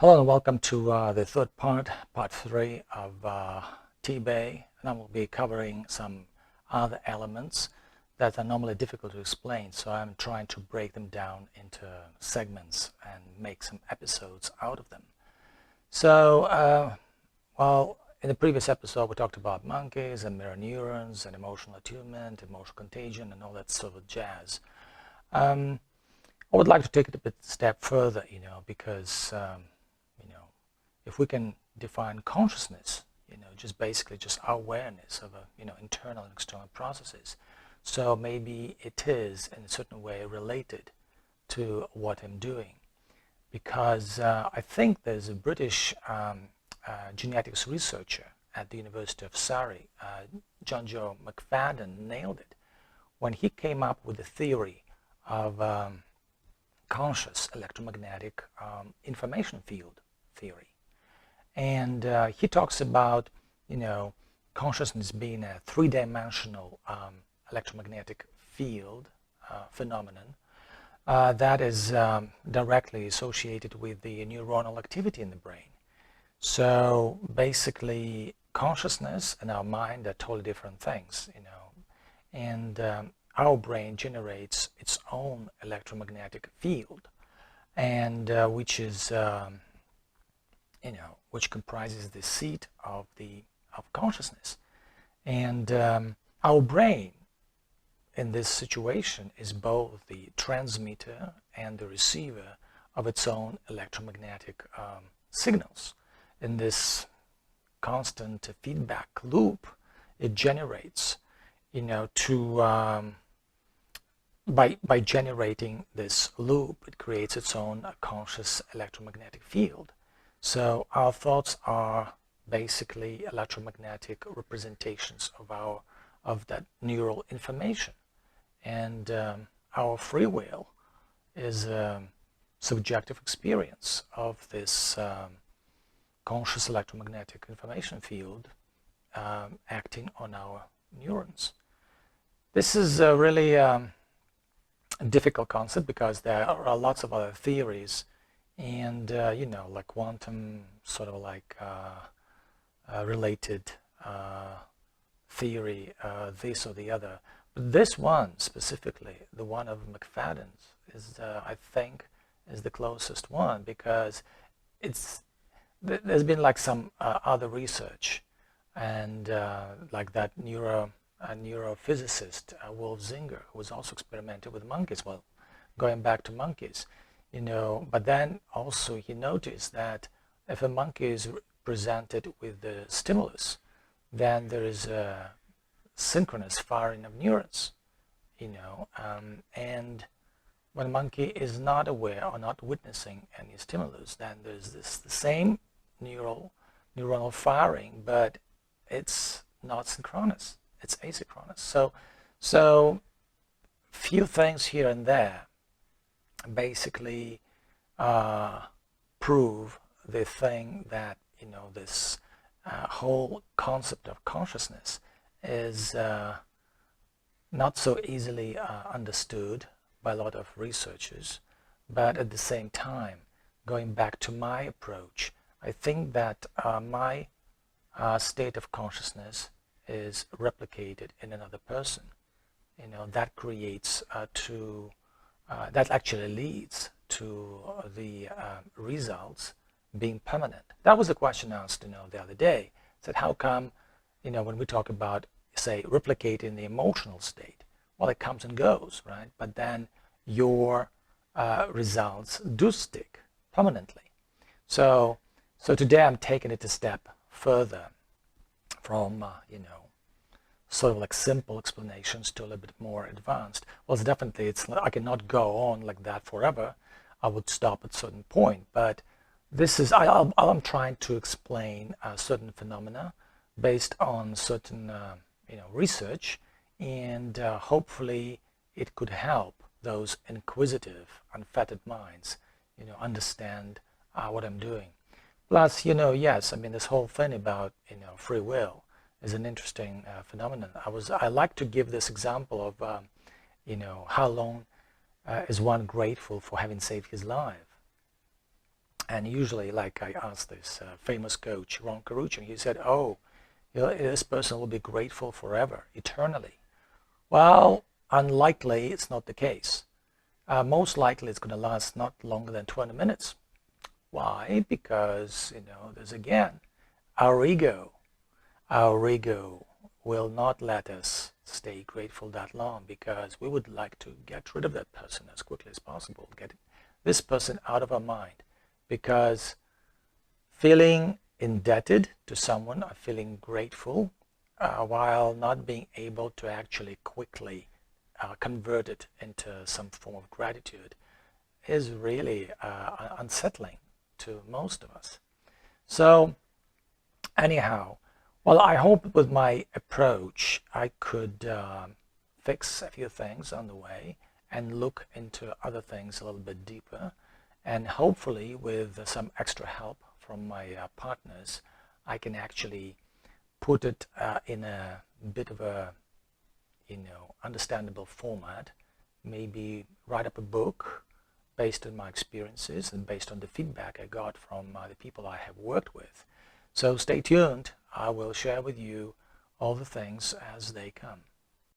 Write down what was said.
Hello and welcome to the third part 3 of Teebei, and I will be covering some other elements that are normally difficult to explain, so I'm trying to break them down into segments and make some episodes out of them. So, well, in the previous episode we talked about monkeys and mirror neurons and emotional attunement, emotional contagion, and all that sort of jazz. I would like to take it a step further, because if we can define consciousness, just basically just our awareness of internal and external processes. So maybe it is in a certain way related to what I'm doing, because I think there's a British genetics researcher at the University of Surrey, John Joe McFadden, nailed it when he came up with the theory of conscious electromagnetic information field theory. And he talks about, consciousness being a three-dimensional electromagnetic field phenomenon that is directly associated with the neuronal activity in the brain. So basically, consciousness and our mind are totally different things, and our brain generates its own electromagnetic field, and which is which comprises the seat of consciousness. And our brain in this situation is both the transmitter and the receiver of its own electromagnetic signals. In this constant feedback loop it generates, by generating this loop, it creates its own conscious electromagnetic field. So our thoughts are basically electromagnetic representations of that neural information, and our free will is a subjective experience of this conscious electromagnetic information field acting on our neurons. This is a really difficult concept because there are lots of other theories, and like quantum sort of like related theory, this or the other. But this one specifically, the one of McFadden's, is I think is the closest one, because there's been like some other research, and like that neurophysicist Wolf Zinger, who was also experimented with monkeys. Well, going back to monkeys, but then also he noticed that if a monkey is presented with the stimulus, then there is a synchronous firing of neurons, and when a monkey is not aware or not witnessing any stimulus, then there's the same neuronal firing, but it's not synchronous, it's asynchronous. So few things here and there basically prove the thing that this whole concept of consciousness is not so easily understood by a lot of researchers. But at the same time, going back to my approach, I think that my state of consciousness is replicated in another person. That creates that actually leads to the results being permanent. That was a question asked, the other day. Said, how come, when we talk about, say, replicating the emotional state, well, it comes and goes, right? But then your results do stick permanently. So today I'm taking it a step further from, sort of like simple explanations to a little bit more advanced. Well, it's definitely, I cannot go on like that forever. I would stop at a certain point. But this is, I'm trying to explain certain phenomena based on certain, research, and hopefully it could help those inquisitive, unfettered minds, understand what I'm doing. Plus, yes, I mean, this whole thing about, free will is an interesting phenomenon. I like to give this example of, how long is one grateful for having saved his life. And usually, like I asked this famous coach, Ron Carucci, and he said, oh, this person will be grateful forever, eternally. Well, unlikely it's not the case. Most likely it's going to last not longer than 20 minutes. Why? Because, there's again, our ego. Our ego will not let us stay grateful that long because we would like to get rid of that person as quickly as possible, get this person out of our mind. Because feeling indebted to someone or feeling grateful while not being able to actually quickly convert it into some form of gratitude is really unsettling to most of us. So anyhow, well, I hope with my approach I could fix a few things on the way and look into other things a little bit deeper. And hopefully with some extra help from my partners, I can actually put it in a bit of a, understandable format. Maybe write up a book based on my experiences and based on the feedback I got from the people I have worked with. So stay tuned. I will share with you all the things as they come.